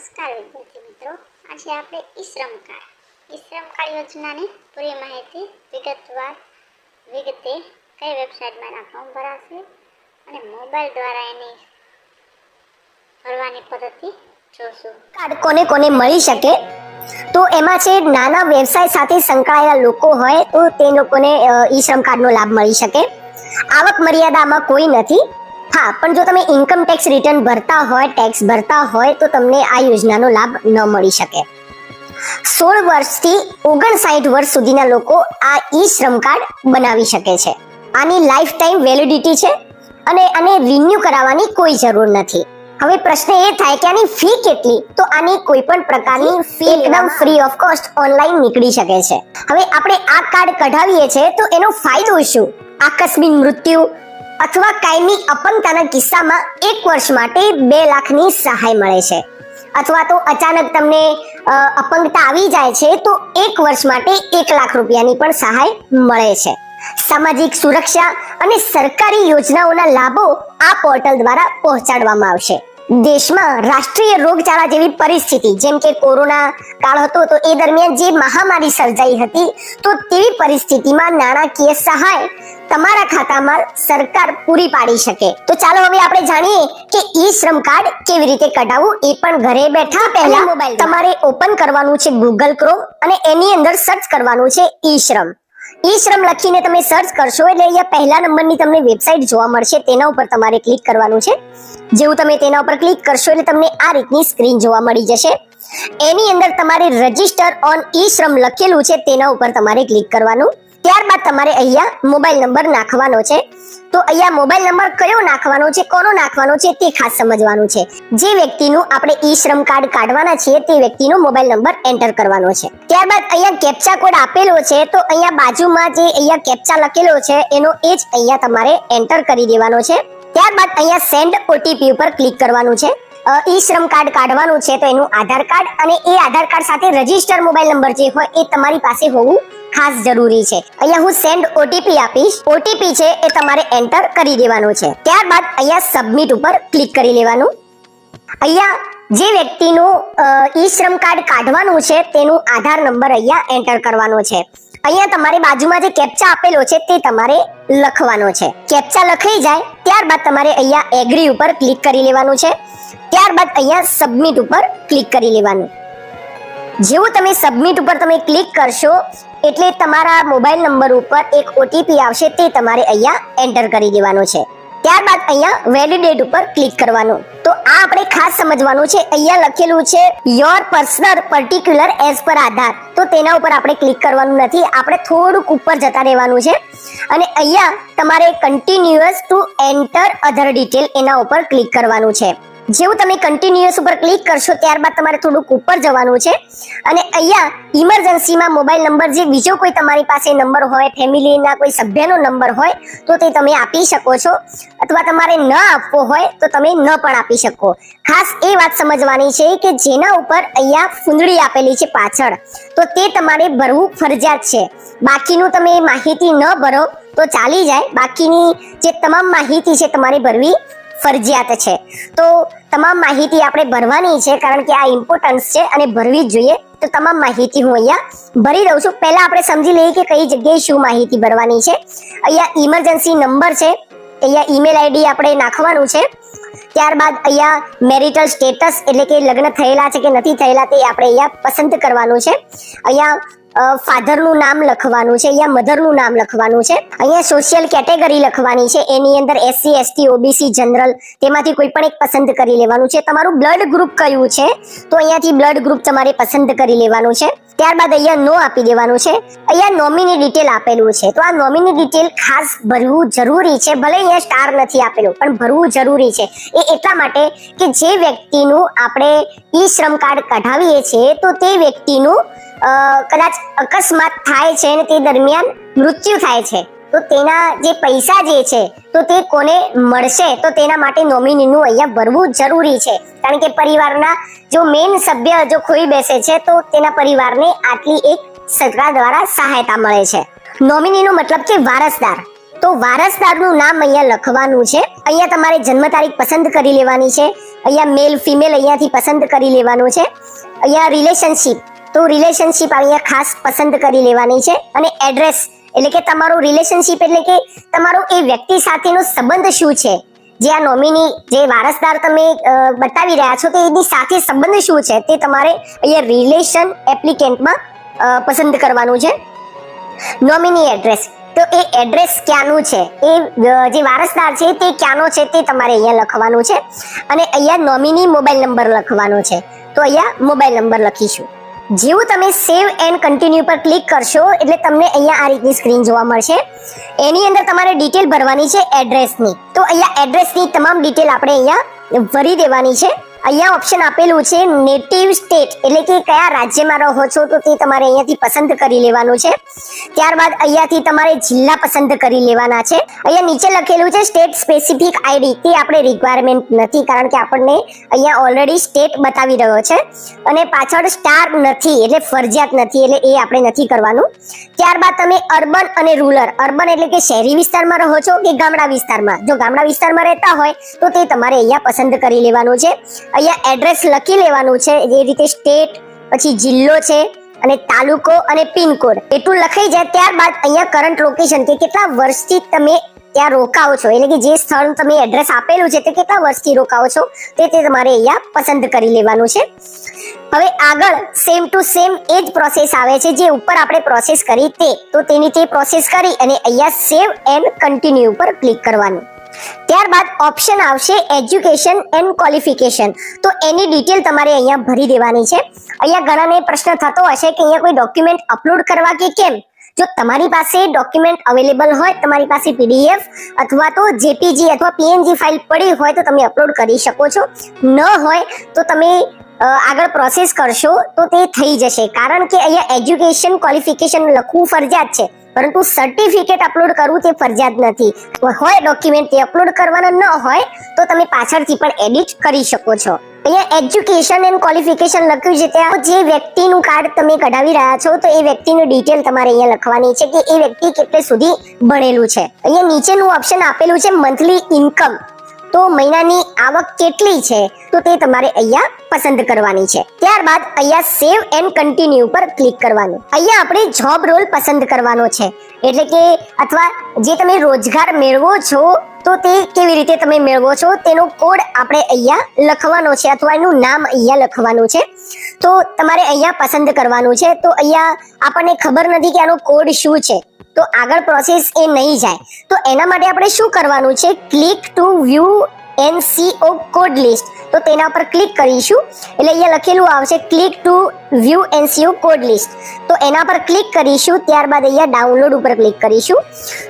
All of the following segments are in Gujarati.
નમસ્કાર વિદ્યાર્થી મિત્રો, આજે આપણે ઈ-શ્રમ કાર્ડ યોજનાની પૂરી માહિતી વિગતે કઈ વેબસાઇટમાં એના ફોર્મ ભરાશે અને મોબાઈલ દ્વારા એની ભરવાની પદ્ધતિ જોશું. કાર્ડ કોને કોને મળી શકે તો એમાં છે નાના વ્યવસાય સાથે સંકળાયેલા લોકો હોય તો તે લોકોને ઈ-શ્રમ કાર્ડનો લાભ મળી શકે. આવક મર્યાદામાં કોઈ નથી. હા, પણ જો તમે ઇન્કમ ટેક્સ રિટર્ન ભરતા હોય, ટેક્સ ભરતા હોય તો તમને આ યોજનાનો લાભ ન મળી શકે. 16 વર્ષથી 59 વર્ષ સુધીના લોકો આ ઈ-શ્રમ કાર્ડ બનાવી શકે છે. આની લાઈફ ટાઈમ વેલિડિટી છે અને આને રિન્યુ કરાવવાની કોઈ જરૂર નથી. હવે પ્રશ્ન એ થાય કે આની ફી કેટલી? તો આની કોઈ પણ પ્રકારની ફી એકદમ ફ્રી ઓફ કોસ્ટ ઓનલાઈન નીકળી શકે છે. હવે આપણે આ કાર્ડ કઢાવીએ છીએ તો એનો ફાયદો શું? આકસ્મિક મૃત્યુ અથવા કાયમી અપંગતાના કિસ્સામાં 1 વર્ષ માટે 2 લાખની સહાય મળે છે. અથવા તો અચાનક તમને અપંગતા આવી જાય છે તો 1 વર્ષ માટે 1 લાખ રૂપિયાની પણ સહાય મળે છે. સામાજિક સુરક્ષા અને સરકારી યોજનાઓના લાભો આ પોર્ટલ દ્વારા પહોંચાડવામાં આવશે. દેશમાં રાષ્ટ્રીય રોગચાળા જેવી પરિસ્થિતિ જેમ કે કોરોના કાળ હતો તો એ દરમિયાન જે મહામારી સર્જાઈ હતી તો તેવી પરિસ્થિતિમાં નાણાકીય સહાય તમારા ખાતામાં સરકાર પૂરી પાડી શકે. તો ચાલો હવે આપણે જાણીએ કે ઈ-શ્રમ કાર્ડ કેવી રીતે કઢાવવું એ પણ ઘરે બેઠા. પહેલા મોબાઈલ તમારે ઓપન કરવાનું છે ગૂગલ ક્રોમ અને એની અંદર સર્ચ કરવાનું છે ઈ-શ્રમ. ઈ-શ્રમ લખીને તમે સર્ચ કરશો એટલે અહીંયા પહેલા નંબરની તમને વેબસાઇટ જોવા મળશે, તેના ઉપર તમારે ક્લિક કરવાનું છે. જેવું તમે તેના ઉપર ક્લિક કરશો એટલે તમને આ રીતની સ્ક્રીન જોવા મળી જશે. એની અંદર તમારે રજીસ્ટર ઓન ઈ-શ્રમ લખેલું છે તેના ઉપર તમારે ક્લિક કરવાનું. ત્યારબાદ તમારે અહીંયા મોબાઈલ નંબર નાખવાનો છે. તો અહીંયા મોબાઈલ નંબર કયો નાખવાનો છે, કોનો નાખવાનો છે તે ખાસ સમજવાનું છે. જે વ્યક્તિનું આપણે ઈ-શ્રમ કાર્ડ કાઢવાના છીએ તે વ્યક્તિનો મોબાઈલ નંબર એન્ટર કરવાનો છે. ત્યારબાદ અહીંયા કેપ્ચા કોડ આપેલો છે તો અહીંયા બાજુમાં જે અહીંયા કેપ્ચા લખેલો છે એનો એ જ અહીંયા તમારે એન્ટર કરી દેવાનો છે. ત્યારબાદ અહીંયા સેન્ડ ઓટીપી ઉપર ક્લિક કરવાનું છે. ઈ-શ્રમ કાર્ડ કાઢવાનું છે તો એનું આધાર કાર્ડ અને એ આધાર કાર્ડ સાથે રજીસ્ટર મોબાઈલ નંબર જે હોય એ તમારી પાસે હોવું ખાસ જરૂરી છે. અહીંયા હું સેન્ડ ઓટીપી આપીશ. ઓટીપી છે એ તમારે એન્ટર કરી દેવાનું છે. ત્યારબાદ અહીંયા સબમિટ ઉપર ક્લિક કરી લેવાનું. અહીંયા જે વ્યક્તિનું ઈ-શ્રમ કાર્ડ કાઢવાનું છે તેનું આધાર નંબર અહીંયા એન્ટર કરવાનો છે. અહીંયા તમારે બાજુમાં જે કેપ્ચા આપેલો છે તે તમારે લખવાનો છે. કેપ્ચા લખાઈ જાય ત્યારબાદ તમારે અહીંયા એગ્રી ઉપર ક્લિક કરી લેવાનું છે. ત્યારબાદ અહીંયા સબમિટ ઉપર ક્લિક કરી લેવાનું. જેવું તમે સબમિટ ઉપર તમે ક્લિક કરશો એટલે તમારા મોબાઈલ નંબર ઉપર એક ઓટીપી આવશે તે તમારે અહીંયા એન્ટર કરી દેવાનો છે. ત્યારબાદ અહીંયા વેલિડેટ ઉપર ક્લિક કરવાનું. તો આ આપણે ખાસ સમજવાનું છે. અહીંયા લખેલું છે your personal particular as per આધાર, તો તેના ઉપર આપણે ક્લિક કરવાનું નથી. આપણે થોડુંક ઉપર જતા રહેવાનું છે અને અહીંયા તમારે કન્ટિન્યુઅસ ટુ એન્ટર અધર ડિટેલ એના ઉપર ક્લિક કરવાનું છે. જેવું તમે કન્ટિન્યુઅસ ઉપર ક્લિક કરશો ત્યારબાદ તમારે થોડુંક ઉપર જવાનું છે અને અહીંયા ઇમરજન્સીમાં મોબાઈલ નંબર જે બીજો કોઈ તમારી પાસે નંબર હોય, ફેમિલીના કોઈ સભ્યનો નંબર હોય તો તે તમે આપી શકો છો, અથવા તમારે ન આપવો હોય તો તમે ન પણ આપી શકો. ખાસ એ વાત સમજવાની છે કે જેના ઉપર અહીંયા ફૂંદડી આપેલી છે પાછળ તો તે તમારે ભરવું ફરજિયાત છે. બાકીનું તમે માહિતી ન ભરો તો ચાલી જાય. બાકીની જે તમામ માહિતી છે તમારે ભરવી ફરજિયાત છે. તો તમામ માહિતી આપણે ભરવાની છે કારણ કે આ ઇમ્પોર્ટન્સ છે અને ભરવી જ જોઈએ. તો તમામ માહિતી હું અહીંયા ભરી દઉં છું. પહેલા આપણે સમજી લઈએ કે કઈ જગ્યાએ શું માહિતી ભરવાની છે. અહીંયા ઇમરજન્સી નંબર છે, અહીંયા ઈમેલ આઈડી આપણે નાખવાનું છે. ત્યારબાદ અહીંયા મેરિટલ સ્ટેટસ એટલે કે લગ્ન થયેલા છે કે નથી થયેલા તે આપણે અહીંયા પસંદ કરવાનું છે. અહીંયા ફાધરનું નામ લખવાનું છે, અહીંયા મધરનું નામ લખવાનું છે. અહીંયા સોશિયલ કેટેગરી લખવાની છે. એની અંદર એસસી, એસટી, ઓબીસી, જનરલ તેમાંથી કોઈ પણ એક પસંદ કરી લેવાનું છે. તમારું બ્લડ ગ્રુપ કયું છે તો અહીંયાથી બ્લડ ગ્રુપ તમારે પસંદ કરી લેવાનું છે. ત્યારબાદ અહીંયા નો આપી દેવાનું છે. અહીંયા નોમિની ડિટેલ આપેલું છે તો આ નોમિની ડિટેલ ખાસ ભરવું જરૂરી છે. ભલે અહીંયા સ્ટાર નથી આપેલું પણ ભરવું જરૂરી છે. એ એટલા માટે કે જે વ્યક્તિનું આપણે ઈ-શ્રમ કાર્ડ કઢાવીએ છીએ તો તે વ્યક્તિનું કદાચ અકસ્માત થાય છે અને તે દરમિયાન મૃત્યુ થાય છે તો તેના જે પૈસા જે છે તો તે કોને મળશે તો તેના માટે નોમિનીનું અહીંયા ભરવું જરૂરી છે. કારણ કે પરિવારના જો મેઇન સભ્ય જો ખોઈ બેસે છે તો તેના પરિવારને આટલી એક સરકાર દ્વારા સહાયતા મળે છે. નોમિનીનો મતલબ કે વારસદાર. તો વારસદારનું નામ અહીંયા લખવાનું છે. અહીંયા તમારે જન્મ તારીખ પસંદ કરી લેવાની છે. અહીંયા મેલ ફિમેલ અહીંયાથી પસંદ કરી લેવાનું છે. અહીંયા રિલેશનશિપ, તો રિલેશનશિપ અહીંયા ખાસ પસંદ કરી લેવાની છે. અને એડ્રેસ એટલે કે તમારું રિલેશનશિપ એટલે કે તમારો એ વ્યક્તિ સાથેનો સંબંધ શું છે, જે આ નોમિની જે વારસદાર તમે બતાવી રહ્યા છો તો એની સાથે સંબંધ શું છે તે તમારે અહીંયા રિલેશન એપ્લિકેન્ટમાં પસંદ કરવાનું છે. નોમિની એડ્રેસ, તો એ એડ્રેસ ક્યાંનું છે, એ જે વારસદાર છે તે ક્યાંનો છે તે તમારે અહીંયા લખવાનું છે. અને અહીંયા નોમિની મોબાઈલ નંબર લખવાનો છે, તો અહીંયા મોબાઈલ નંબર લખીશું. જેવું તમે સેવ એન્ડ કન્ટિન્યુ પર ક્લિક કરશો એટલે તમને અહીંયા આ રીતની સ્ક્રીન જોવા મળશે. એની અંદર તમારે ડિટેલ ભરવાની છે એડ્રેસની. તો અહીંયા એડ્રેસની તમામ ડિટેલ આપણે અહીંયા ભરી દેવાની છે. અહીંયા ઓપ્શન આપેલું છે નેટિવ સ્ટેટ, એટલે કે કયા રાજ્યમાં રહો છો તો તે તમારે અહીંયાથી પસંદ કરી લેવાનું છે. ત્યારબાદ અહીંયાથી તમારે જિલ્લા પસંદ કરી લેવાના છે. અહીંયા નીચે લખેલું છે સ્ટેટ સ્પેસિફિક આઈડી, તે આપણે રિક્વાયરમેન્ટ નથી કારણ કે આપણને અહીંયા ઓલરેડી સ્ટેટ બતાવી રહ્યો છે. અને પાછળ સ્ટાર નથી એટલે ફરજિયાત નથી, એટલે એ આપણે નથી કરવાનું. ત્યારબાદ તમે અર્બન અને રૂરલ, અર્બન એટલે કે શહેરી વિસ્તારમાં રહો છો કે ગામડા વિસ્તારમાં, જો ગામડા વિસ્તારમાં રહેતા હોય તો તે તમારે અહીંયા પસંદ કરી લેવાનું છે. અહીંયા એડ્રેસ લખી લેવાનું છે, જે રીતે સ્ટેટ, પછી જિલ્લો છે અને તાલુકો અને પિનકોડ એટલું લખાઈ જાય. ત્યારબાદ અહીંયા કરંટ લોકેશન કે કેટલા વર્ષથી તમે ત્યાં રોકાઓ છો, એટલે કે જે સ્થળ તમે એડ્રેસ આપેલું છે તે કેટલા વર્ષથી રોકાઓ છો તે તમારે અહીંયા પસંદ કરી લેવાનું છે. હવે આગળ સેમ ટુ સેમ એ જ પ્રોસેસ આવે છે જે ઉપર આપણે પ્રોસેસ કરી તે, તો તેની તે પ્રોસેસ કરી અને અહીંયા સેવ એન્ડ કન્ટિન્યુ ઉપર ક્લિક કરવાનું. ત્યારબાદ ઓપ્શન આવશે એજ્યુકેશન એન્ડ ક્વોલિફિકેશન, તો એની ડિટેલ તમારે અહીંયા ભરી દેવાની છે. અહીંયા ઘણાને પ્રશ્ન થતો હશે કે અહીંયા કોઈ ડોક્યુમેન્ટ અપલોડ કરવા કે કેમ. જો તમારી પાસે ડોક્યુમેન્ટ અવેલેબલ હોય, તમારી પાસે પીડીએફ અથવા તો જેપીજી અથવા પીએનજી ફાઇલ પડી હોય તો તમે અપલોડ કરી શકો છો. ન હોય તો તમે આગળ પ્રોસેસ કરશો તો તે થઈ જશે, કારણ કે અહીંયા એજ્યુકેશન ક્વોલિફિકેશન લખવું ફરજિયાત છે, પરંતુ સર્ટિફિકેટ અપલોડ કરવું તે ફરજિયાત નથી. હોય ડોક્યુમેન્ટ તે અપલોડ કરવાના ન હોય તો તમે પાછળથી પણ એડિટ કરી શકો છો. અહીંયા એજ્યુકેશન એન્ડ ક્વોલિફિકેશન લખ્યું છે, ત્યાં જે વ્યક્તિનું કાર્ડ તમે કઢાવી રહ્યા છો તો એ વ્યક્તિનું ડિટેલ તમારે અહીંયા લખવાની છે કે એ વ્યક્તિ કેટલે સુધી ભણેલું છે. અહીંયા નીચેનું ઓપ્શન આપેલું છે મંથલી ઇન્કમ, તો મહિનાની આવક કેટલી છે તો તે તમારે અહીંયા પસંદ કરવાની છે. ત્યારબાદ અહીંયા સેવ એન્ડ કન્ટિન્યુ પર ક્લિક કરવાનું. અહીંયા આપણે જોબ રોલ પસંદ કરવાનો છે, એટલે કે અથવા જે તમે રોજગાર મેળવો છો તો તે કેવી રીતે તમે મેળવો છો તેનો કોડ આપણે અહીંયા લખવાનો છે, અથવા એનું નામ અહીંયા લખવાનું છે. તો તમારે અહીંયા પસંદ કરવાનું છે. તો અહીંયા આપણને ખબર નથી કે આનો કોડ શું છે, તો આગળ પ્રોસેસ એ નહીં જાય. તો એના માટે આપણે શું કરવાનું છે, click two view NCO code list, તો તેના પર ક્લિક કરીશું એટલે અહીંયા લખેલું આવશે click two view NCO code list, તો એના પર ક્લિક કરીશું. ત્યારબાદ અહીંયા ડાઉનલોડ ઉપર ક્લિક કરીશું.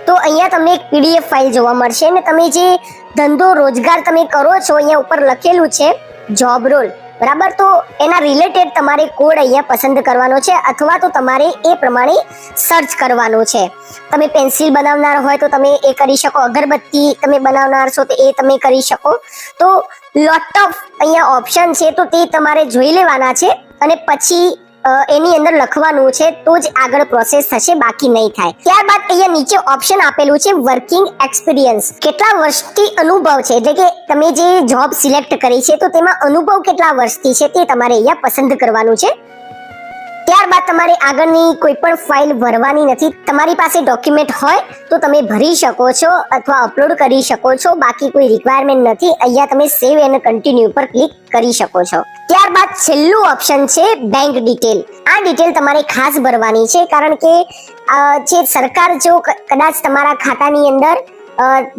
તો અહીંયા તમને એક PDF ફાઇલ જોવા મળશે અને તમે જે ધંધો રોજગાર તમે કરો છો અહીંયા ઉપર લખેલું છે જોબ રોલ, બરાબર. તો એના રિલેટેડ તમારે કોડ અહીંયા પસંદ કરવાનો છે, અથવા તો તમારે એ પ્રમાણે સર્ચ કરવાનું છે. તમે પેન્સિલ બનાવનાર હોય તો તમે એ કરી શકો, અગરબત્તી તમે બનાવનાર છો તો એ તમે કરી શકો. તો લોટ ઓફ અહીંયા ઓપ્શન છે તો તે તમારે જોઈ લેવાના છે અને પછી એની અંદર લખવાનું છે તો જ આગળ પ્રોસેસ થશે, બાકી નહીં થાય. ત્યારબાદ અહીંયા નીચે ઓપ્શન આપેલું છે વર્કિંગ એક્સપિરિયન્સ, કેટલા વર્ષથી અનુભવ છે, એટલે કે તમે જે જોબ સિલેક્ટ કરી છે તો તેમાં અનુભવ કેટલા વર્ષથી છે તે તમારે અહીંયા પસંદ કરવાનું છે. ત્યારબાદ તમારે આગળની કોઈ પણ ફાઇલ ભરવાની નથી. તમારી પાસે ડોક્યુમેન્ટ હોય તો તમે ભરી શકો છો અથવા અપલોડ કરી શકો છો, બાકી કોઈ રિક્વાયરમેન્ટ નથી. અહીંયા તમે સેવ એન્ડ કન્ટિન્યુ પર ક્લિક કરી શકો છો. ત્યારબાદ છેલ્લું ઓપ્શન છે બેંક ડિટેલ. આ ડિટેલ તમારે ખાસ ભરવાની છે, કારણ કે જે સરકાર જો કદાચ તમારા ખાતાની અંદર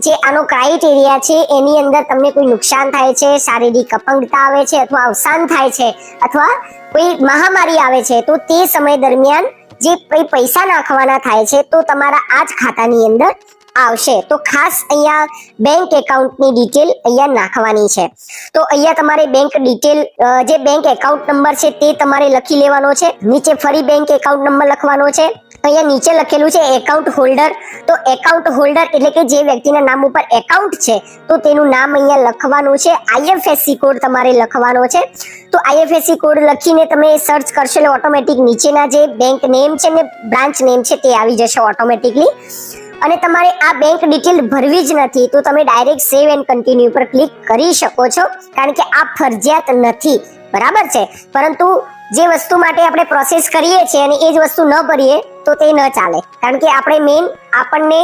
જે આનો ક્રાઇટેરિયા છે એની અંદર તમને કોઈ નુકસાન થાય છે, શારીરિક અપંગતા આવે છે અથવા અવસાન થાય છે અથવા કોઈ મહામારી આવે છે તો તે સમય દરમિયાન જે પૈસા નાખવાના થાય છે તો તમારા આ જ ખાતાની અંદર આવશે. તો ખાસ અહીંયા બેંક એકાઉન્ટની ડિટેલ અહીંયા નાખવાની છે. તો અહીંયા તમારે બેંક ડિટેલ, જે બેંક એકાઉન્ટ નંબર છે તે તમારે લખી લેવાનો છે. નીચે ફરી બેંક એકાઉન્ટ નંબર લખવાનો છે. અહીંયા નીચે લખેલું છે એકાઉન્ટ હોલ્ડર, તો એકાઉન્ટ હોલ્ડર એટલે કે જે વ્યક્તિના નામ ઉપર એકાઉન્ટ છે તો તેનું નામ અહીંયા લખવાનું છે. IFSC કોડ તમારે લખવાનો છે. તો IFSC કોડ લખીને તમે સર્ચ કરશો એટલે ઓટોમેટિક નીચેના જે બેંક નેમ છે ને બ્રાન્ચ નેમ છે તે આવી જશે ઓટોમેટિકલી. અને તમારે આ બેંક ડિટેલ ભરવી જ નથી તો તમે ડાયરેક્ટ સેવ એન્ડ કન્ટિન્યુ પર ક્લિક કરી શકો છો, કારણ કે આ ફરજિયાત નથી, બરાબર છે. પરંતુ જે વસ્તુ માટે આપણે પ્રોસેસ કરીએ છીએ અને એ જ વસ્તુ ન ભરીએ તો તે ન ચાલે, કારણ કે આપણે મેઇન આપણને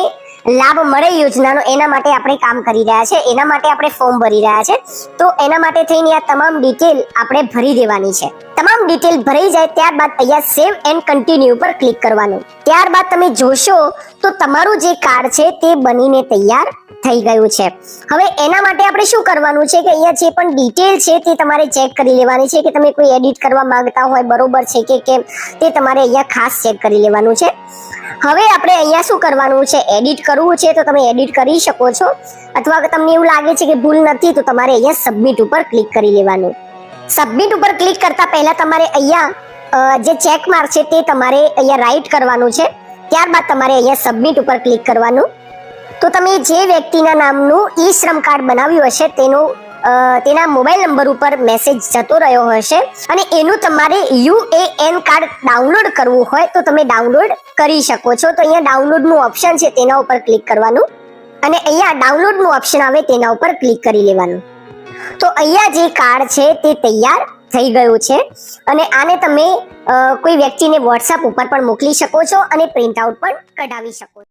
લાભ મળે યોજનાનો એના માટે આપણે કામ કરી રહ્યા છે, એના માટે આપણે ફોર્મ ભરી રહ્યા છે. તો એના માટે થઈને આ તમામ ડિટેલ આપણે ભરી દેવાની છે. તમામ ડિટેલ ભરાઈ જાય ત્યારબાદ અહીંયા સેવ એન્ડ કન્ટિન્યુ પર ક્લિક કરવાનું. ત્યારબાદ તમે જોશો તો તમારું જે કાર્ડ છે તે બનીને તૈયાર થઈ ગયું છે. હવે એના માટે આપણે શું કરવાનું છે કે અહીંયા જે પણ ડિટેલ છે તે તમારે ચેક કરી લેવાની છે કે તમે કોઈ એડિટ કરવા માંગતા હોય બરોબર છે કે કેમ, તે તમારે અહીંયા ખાસ ચેક કરી લેવાનું છે. હવે આપણે અહીંયા શું કરવાનું છે, એડિટ કરવું છે તો તમે એડિટ કરી શકો છો, અથવા તમને એવું લાગે છે કે ભૂલ નથી તો તમારે અહીંયા સબમિટ ઉપર ક્લિક કરી લેવાનું. સબમિટ ઉપર ક્લિક કરતા પહેલા તમારે અહીંયા જે ચેક માર્ક છે તે તમારે અહીંયા રાઈટ કરવાનું છે. ત્યારબાદ તમારે અહીંયા સબમિટ ઉપર ક્લિક કરવાનું. તો તમે જે વ્યક્તિના નામનું ઈ શ્રમ કાર્ડ બનાવ્યું હશે તેના મોબાઈલ નંબર ઉપર મેસેજ જતો રહ્યો હશે અને એનું તમારે UAN કાર્ડ ડાઉનલોડ કરવું હોય તો તમે ડાઉનલોડ કરી શકો છો. તો અહીંયા ડાઉનલોડનું ઓપ્શન છે તેના ઉપર ક્લિક કરવાનું અને અહીંયા ડાઉનલોડનું ઓપ્શન આવે તેના ઉપર ક્લિક કરી લેવાનું. તો અહીંયા જે કાર્ડ છે તે તૈયાર થઈ ગયું છે અને આને તમે કોઈ વ્યક્તિને WhatsApp ઉપર પણ મોકલી શકો છો અને પ્રિન્ટ આઉટ પણ કઢાવી શકો છો.